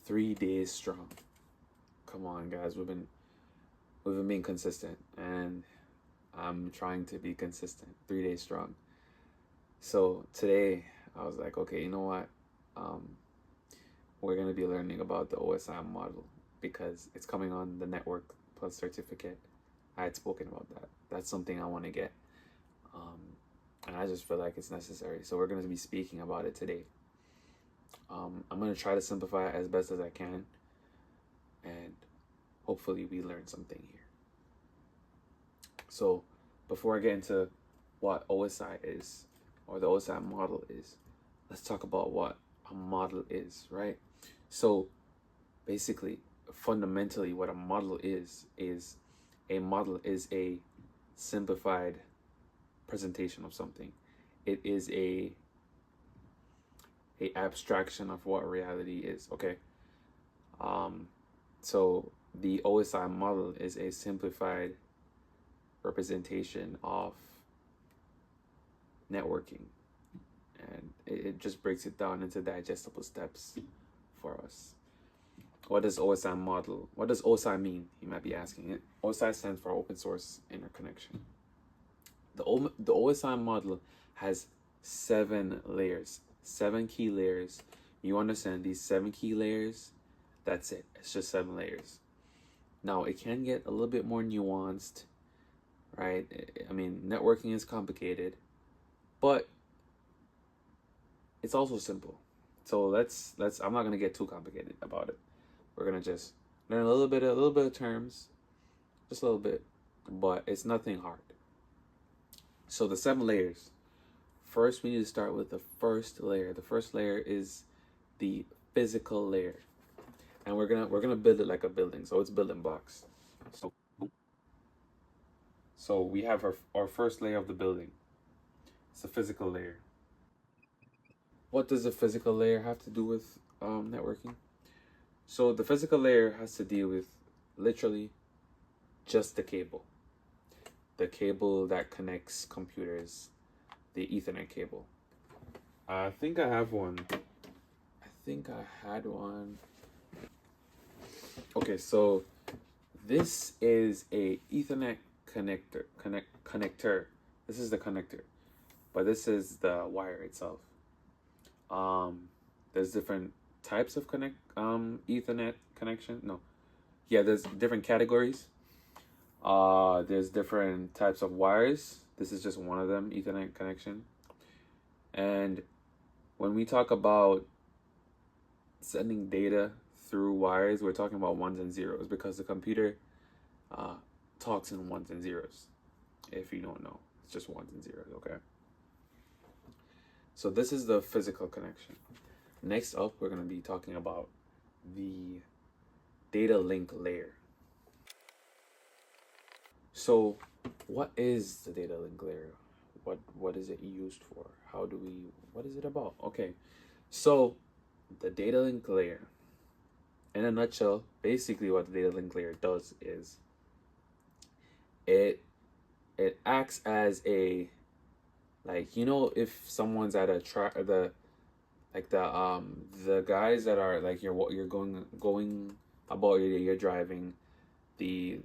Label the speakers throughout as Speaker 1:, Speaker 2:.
Speaker 1: 3 days strong. Come on, guys. We've been being consistent, and I'm trying to be consistent. 3 days strong. So today I was like, okay, you know what? Um, we're gonna be learning about the OSI model because it's coming on the Network Plus certificate. I had spoken about that. That's something I want to get, um, and I just feel like it's necessary. So we're gonna be speaking about it today. I'm gonna try to simplify it as best as I can, and hopefully we learn something here. So before I get into what OSI is, or the OSI model is, let's talk about what a model is, right? So basically, fundamentally, what a model is a model is a simplified presentation of something. It is a abstraction of what reality is. Okay. So the OSI model is a simplified representation of networking, and it just breaks it down into digestible steps for us. What does OSI mean? You might be asking. It OSI stands for open source interconnection. The OSI model has 7 layers, 7 key layers. You understand these 7 key layers? That's it. It's just 7 layers. Now it can get a little bit more nuanced, right? I mean, networking is complicated, but it's also simple. So let's I'm not gonna get too complicated about it. We're gonna just learn a little bit of terms, just a little bit, but it's nothing hard. So the 7 layers. First, we need to start with the first layer. The first layer is the physical layer, and we're gonna build it like a building. So it's building blocks. So we have our first layer of the building. It's the physical layer. What does the physical layer have to do with networking? So the physical layer has to deal with literally just the cable that connects computers, the Ethernet cable. I think I have one. I think I had one. Okay, so this is a Ethernet connector. This is the connector, but this is the wire itself. There's different types of Ethernet connection. No, yeah, there's different categories. There's different types of wires. This is just one of them, Ethernet connection. And when we talk about sending data through wires, we're talking about ones and zeros because the computer talks in ones and zeros. If you don't know, it's just ones and zeros, okay? So this is the physical connection. Next up, we're going to be talking about the data link layer. So what is the data link layer? What is it used for? What is it about? Okay, so the data link layer, in a nutshell, basically what the data link layer does is it acts as a, like, you know, if someone's at a the guys that are like you're going about you're driving, the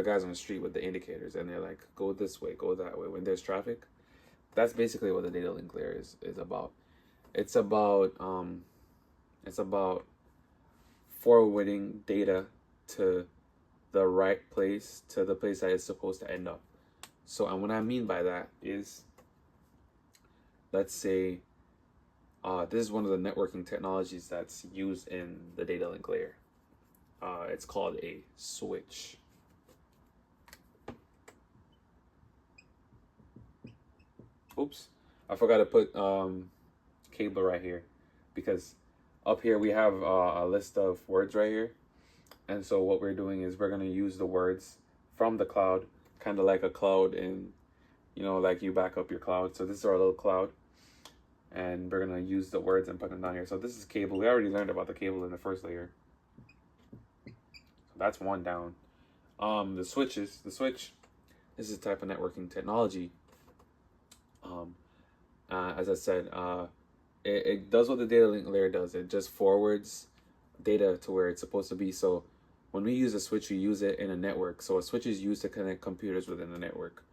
Speaker 1: guys on the street with the indicators, and they're like, go this way, go that way when there's traffic. That's basically what the data link layer is about. It's about forwarding data to the right place, to the place that it's supposed to end up. So, and what I mean by that is, let's say this is one of the networking technologies that's used in the data link layer. It's called a switch. Oops, I forgot to put cable right here, because up here we have a list of words right here. And so what we're doing is we're going to use the words from the cloud, kind of like a cloud in, you know, like you back up your cloud. So this is our little cloud, and we're going to use the words and put them down here. So this is cable. We already learned about the cable in the first layer. So that's one down. The switch, this is a type of networking technology. As I said, it does what the data link layer does. It just forwards data to where it's supposed to be. So when we use a switch, we use it in a network. So a switch is used to connect computers within the network.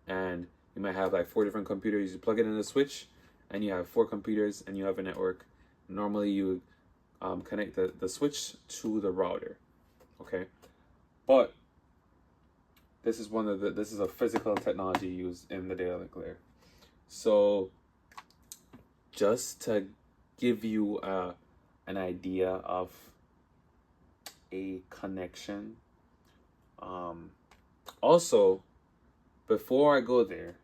Speaker 1: And you might have like 4 different computers. You plug it in the switch, and you have 4 computers, and you have a network. Normally, you connect the switch to the router. Okay, but this is this is a physical technology used in the data link layer. So just to give you an idea of a connection. Also, before I go there,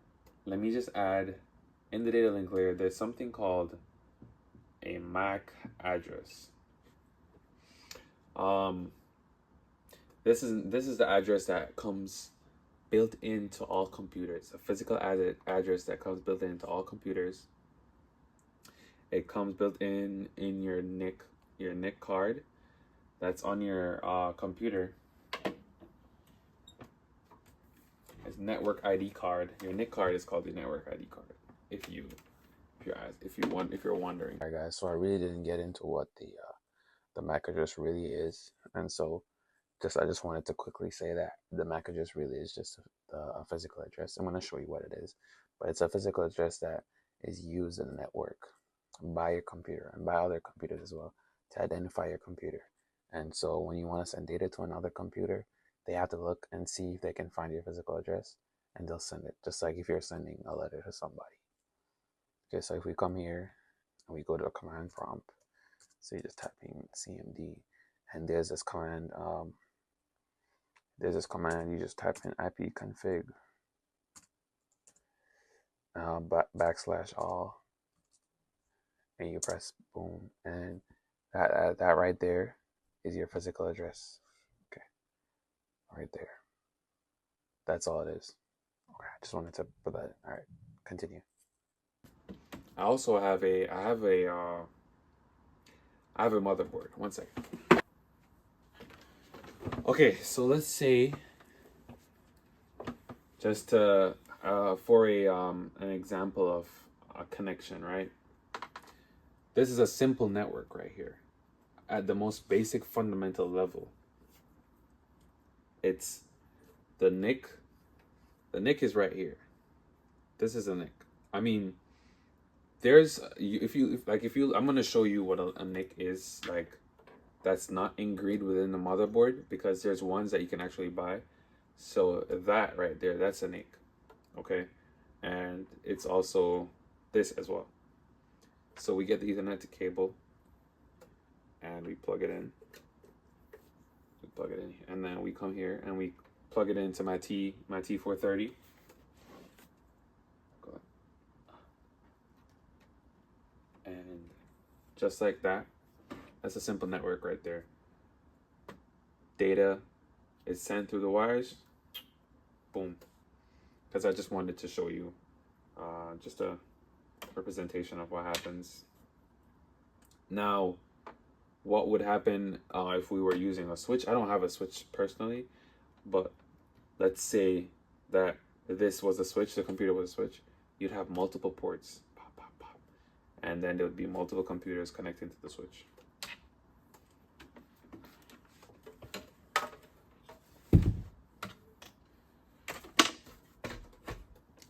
Speaker 1: let me just add, in the data link layer, there's something called a MAC address. This is the address that comes built into all computers. A physical address that comes built into all computers. It comes built in your NIC card that's on your computer. It's network ID card. Your NIC card is called the network ID card. If you're wondering.
Speaker 2: Alright guys, so I really didn't get into what the MAC address really is, and so I just wanted to quickly say that the MAC address really is just a physical address. I'm going to show you what it is, but it's a physical address that is used in the network by your computer and by other computers as well to identify your computer. And so when you want to send data to another computer, they have to look and see if they can find your physical address, and they'll send it, just like if you're sending a letter to somebody. Okay, so if we come here and we go to a command prompt, so you're just typing cmd, and there's this command, you just type in ipconfig /all, and you press boom, and that right there is your physical address. Okay, right there. That's all it is. Okay, I just wanted to put that. All right, continue.
Speaker 1: I also have I have a motherboard. One second. Okay, so let's say, just to for an example of a connection, right? This is a simple network right here. At the most basic fundamental level, it's the NIC. The NIC is right here. This is a NIC. I mean, there's if you I'm gonna show you what a NIC is like. That's not ingrained within the motherboard, because there's ones that you can actually buy. So that right there, that's a NIC. Okay, and it's also this as well. So we get the Ethernet to cable, and we plug it in. We plug it in, and then we come here and we plug it into my T430. And just like that, that's a simple network right there. Data is sent through the wires. Boom. Because I just wanted to show you just a representation of what happens. Now, what would happen if we were using a switch? I don't have a switch personally, but let's say that this was a switch, the computer was a switch. You'd have multiple ports, pop, pop, pop, and then there would be multiple computers connecting to the switch.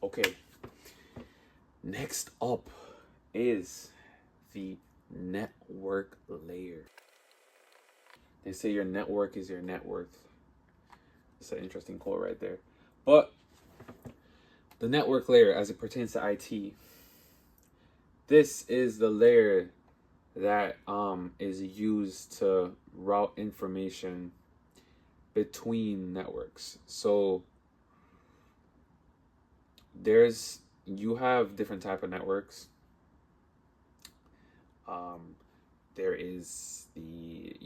Speaker 1: Okay, next up is the network layer. They say your network is your net worth. It's an interesting quote right there. But the network layer, as it pertains to IT, this is the layer that is used to route information between networks. So you have different type of networks.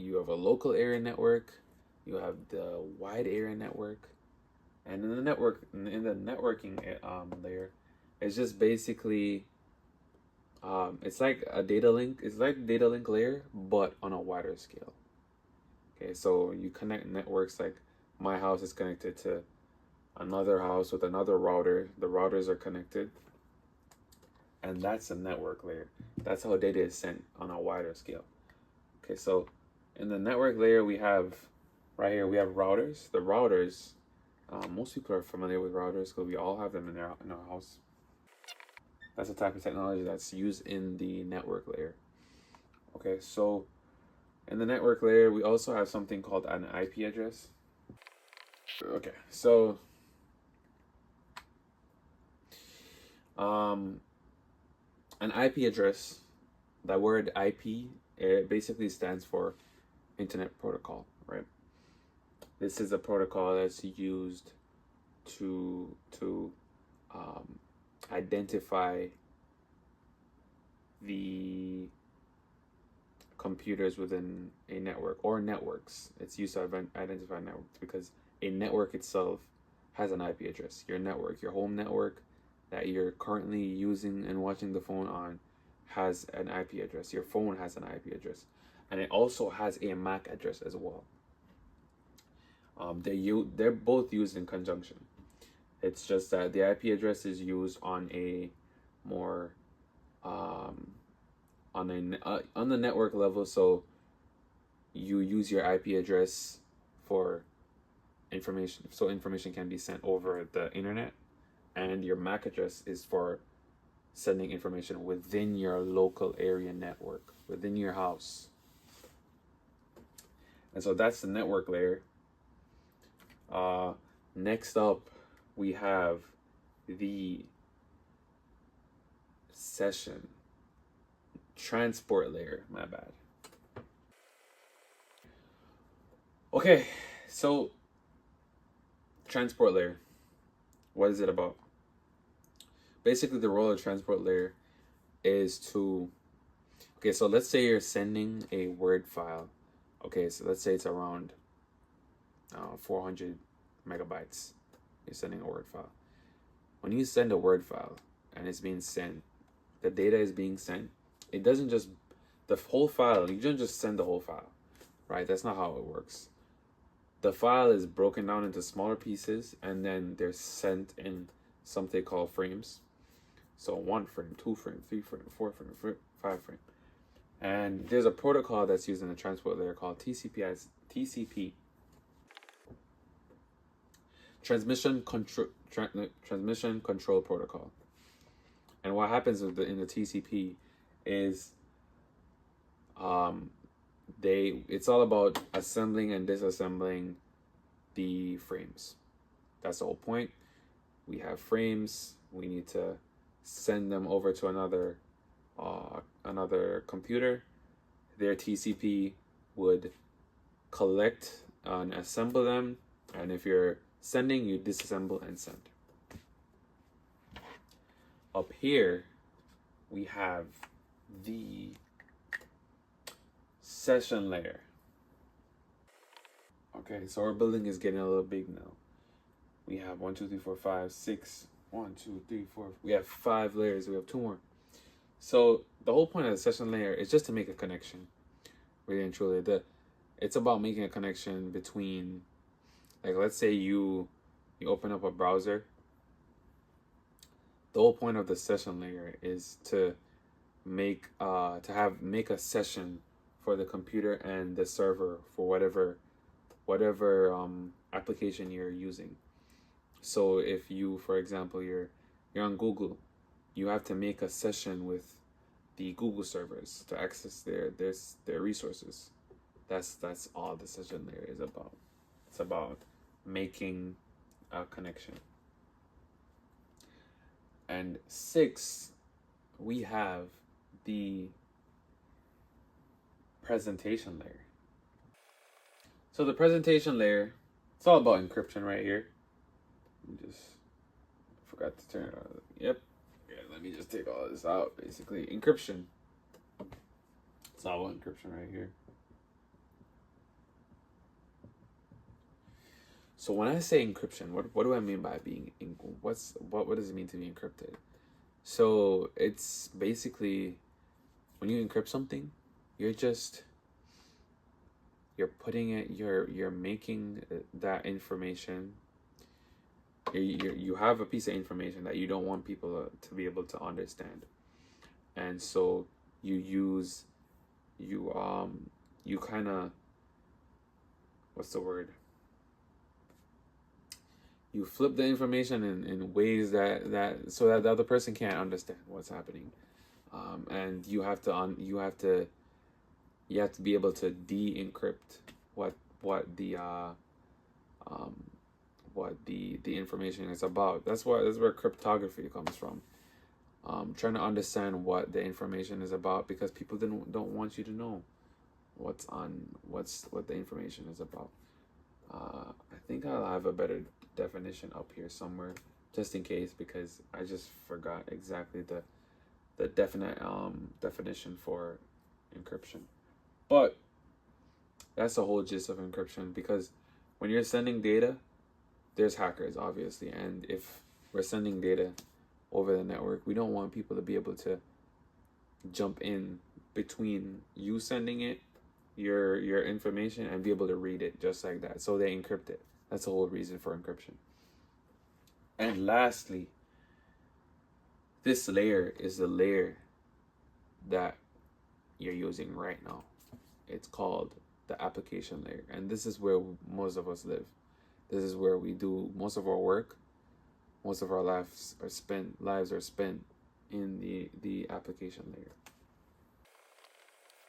Speaker 1: You have a local area network, you have the wide area network, and in the networking layer, it's just basically it's like a data link. It's like data link layer, but on a wider scale. Okay, so you connect networks, like my house is connected to another house with another router. The routers are connected, and that's a network layer. That's how data is sent on a wider scale. Okay, so In the network layer, we have right here, we have routers. The routers, most people are familiar with routers because we all have them in our house. That's the type of technology that's used in the network layer. Okay, so in the network layer, we also have something called an IP address. Okay, so um, an IP address, that word IP, it basically stands for Internet Protocol, right? This is a protocol that's used to identify the computers within a network or networks. It's used to identify networks because a network itself has an IP address. Your network, your home network that you're currently using and watching the phone on, has an IP address. Your phone has an IP address, and it also has a MAC address as well. They're both used in conjunction. It's just that the IP address is used on a more on the network level. So you use your IP address for information, so information can be sent over the internet, and your MAC address is for sending information within your local area network, within your house. And so that's the network layer. Next up, we have the session transport layer. My bad. Okay, so transport layer. What is it about? Basically, the role of transport layer is to. Okay, so let's say you're sending a Word file. Okay, so let's say it's around 400 megabytes. You're sending a Word file. When you send a Word file and it's being sent, the data is being sent. It doesn't just the whole file. You don't just send the whole file, right? That's not how it works. The file is broken down into smaller pieces, and then they're sent in something called frames. So 1 frame, 2 frame, 3 frame, 4 frame, 5 frame. And there's a protocol that's used in the transport layer called TCP, transmission control protocol. And what happens in the TCP is it's all about assembling and disassembling the frames. That's the whole point. We have frames. We need to send them over to another computer. Their TCP would collect and assemble them, and if you're sending, you disassemble and send. Up here, we have the session layer. Okay, so our building is getting a little big now. We have 1, 2, 3, 4, 5, 6. 1, 2, 3, 4. We have 5 layers. We have 2 more. So the whole point of the session layer is just to make a connection. Really and truly, it's about making a connection between, like, let's say you open up a browser. The whole point of the session layer is to make a session for the computer and the server for whatever application you're using. So if you, for example, you're on Google, you have to make a session with the Google servers to access their resources. That's all the session layer is about. It's about making a connection. And 6, we have the presentation layer. So the presentation layer, it's all about encryption right here. Just forgot to turn it on. Yep. Yeah, let me just take all this out. Basically, encryption. It's all about encryption right here. So when I say encryption, what do I mean by being what does it mean to be encrypted? So it's basically when you encrypt something, you're putting it, you're making that information. You have a piece of information that you don't want people to be able to understand, and so you kind of what's the word? You flip the information in ways that so that the other person can't understand what's happening, and you have to be able to de-encrypt what what the uh, um, what the information is about. That's where cryptography comes from. Trying to understand what the information is about, because people don't want you to know what the information is about. I think I'll have a better definition up here somewhere, just in case, because I just forgot exactly the definite definition for encryption. But that's the whole gist of encryption, because when you're sending data, there's hackers obviously, and if we're sending data over the network, we don't want people to be able to jump in between you sending it, your information, and be able to read it just like that. So they encrypt it. That's the whole reason for encryption. And lastly, this layer is the layer that you're using right now. It's called the application layer, and this is where most of us live. This is where we do most of our work. Most of our lives are spent in the application layer.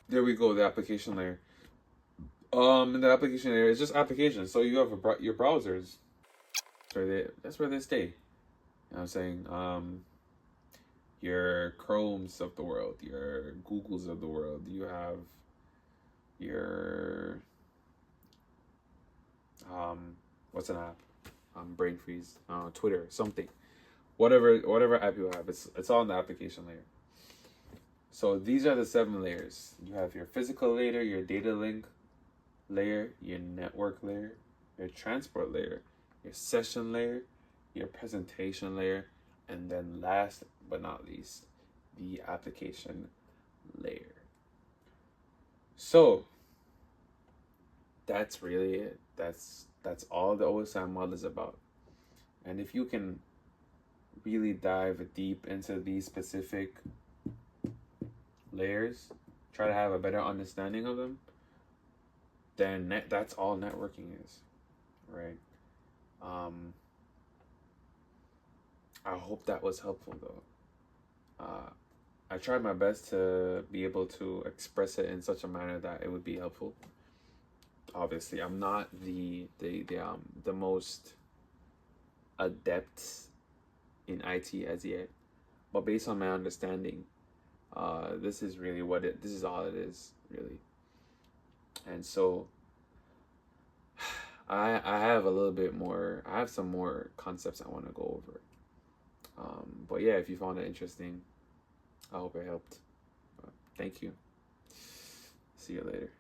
Speaker 1: There we go, the application layer. In the application layer, it's just applications. So you have your browsers. That's where they stay. You know what I'm saying? Your Chromes of the world, your Googles of the world. You have your what's an app? Brain freeze. Twitter, something. Whatever app you have, it's all in the application layer. So these are the 7 layers. You have your physical layer, your data link layer, your network layer, your transport layer, your session layer, your presentation layer, and then last but not least, the application layer. So that's really it. That's all the OSI model is about. And if you can really dive deep into these specific layers, try to have a better understanding of them, then that's all networking is, right? I hope that was helpful though. I tried my best to be able to express it in such a manner that it would be helpful. Obviously, I'm not the most adept in IT as yet, but based on my understanding, this is really this is all it is, really. And so I have a little bit more, I have some more concepts I want to go over. But yeah, if you found it interesting, I hope it helped. Thank you. See you later.